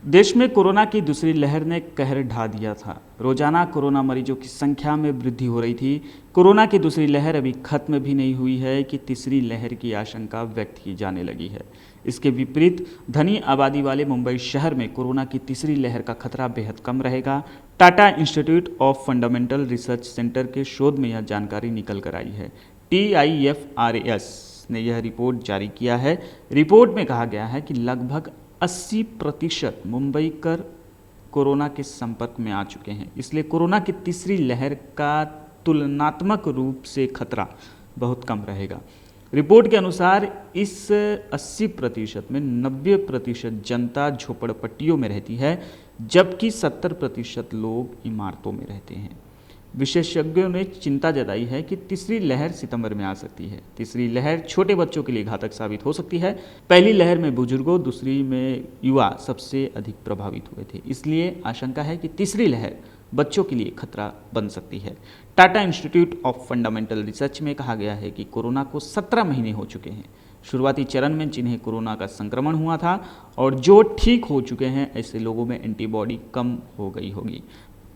देश में कोरोना की दूसरी लहर ने कहर ढा दिया था। रोजाना कोरोना मरीजों की संख्या में वृद्धि हो रही थी। कोरोना की दूसरी लहर अभी खत्म भी नहीं हुई है कि तीसरी लहर की आशंका व्यक्त की जाने लगी है। इसके विपरीत धनी आबादी वाले मुंबई शहर में कोरोना की तीसरी लहर का खतरा बेहद कम रहेगा। Tata institute of fundamental research centre के शोध में यह जानकारी निकल कर आई है। TIFRS ने यह रिपोर्ट जारी किया है। रिपोर्ट में कहा गया है कि लगभग 80% मुंबईकर कोरोना के संपर्क में आ चुके हैं। इसलिए कोरोना की तीसरी लहर का तुलनात्मक रूप से खतरा बहुत कम रहेगा। रिपोर्ट के अनुसार इस 80% में 90% जनता झोपड़पट्टियों में रहती है, जबकि 70% लोग इमारतों में रहते हैं। विशेषज्ञों ने चिंता जताई है कि तीसरी लहर सितंबर में आ सकती है। तीसरी लहर छोटे बच्चों के लिए घातक साबित हो सकती है। पहली लहर में बुजुर्गों, दूसरी में युवा सबसे अधिक प्रभावित हुए थे। इसलिए आशंका है कि तीसरी लहर बच्चों के लिए खतरा बन सकती है। Tata institute of fundamental research में कहा गया है कि कोरोना को 17 महीने हो चुके हैं। शुरुआती चरण में जिन्हें कोरोना का संक्रमण हुआ था और जो ठीक हो चुके हैं, ऐसे लोगों में एंटीबॉडी कम हो गई होगी।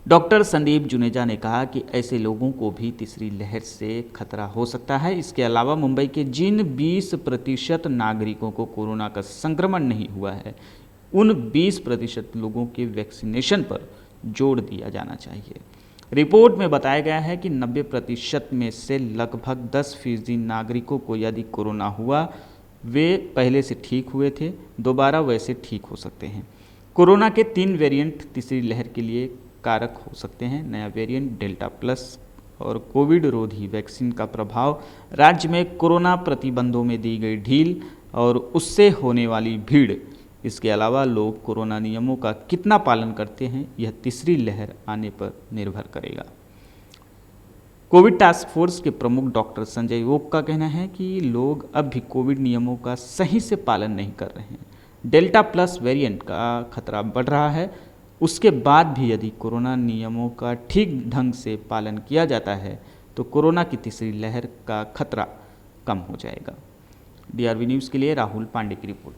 डॉक्टर संदीप जुनेजा ने कहा कि ऐसे लोगों को भी तीसरी लहर से खतरा हो सकता है। इसके अलावा मुंबई के जिन 20% नागरिकों को कोरोना का संक्रमण नहीं हुआ है, उन 20% लोगों के वैक्सीनेशन पर जोर दिया जाना चाहिए। रिपोर्ट में बताया गया है कि 90% में से लगभग 10% नागरिकों को यदि कोरोना हुआ, वे पहले से ठीक हुए थे, दोबारा वैसे ठीक हो सकते हैं। कोरोना के 3 वेरिएंट तीसरी लहर के लिए कारक हो सकते हैं। नया वेरिएंट डेल्टा प्लस और कोविड रोधी वैक्सीन का प्रभाव, राज्य में कोरोना प्रतिबंधों में दी गई ढील और उससे होने वाली भीड़, इसके अलावा लोग कोरोना नियमों का कितना पालन करते हैं, यह तीसरी लहर आने पर निर्भर करेगा। कोविड टास्क फोर्स के प्रमुख डॉक्टर संजय ओक का कहना है कि लोग अब भी कोविड नियमों का सही से पालन नहीं कर रहे हैं। डेल्टा प्लस वेरिएंट का खतरा बढ़ रहा है। उसके बाद भी यदि कोरोना नियमों का ठीक ढंग से पालन किया जाता है तो कोरोना की तीसरी लहर का खतरा कम हो जाएगा। DRV न्यूज़ के लिए राहुल पांडे की रिपोर्ट।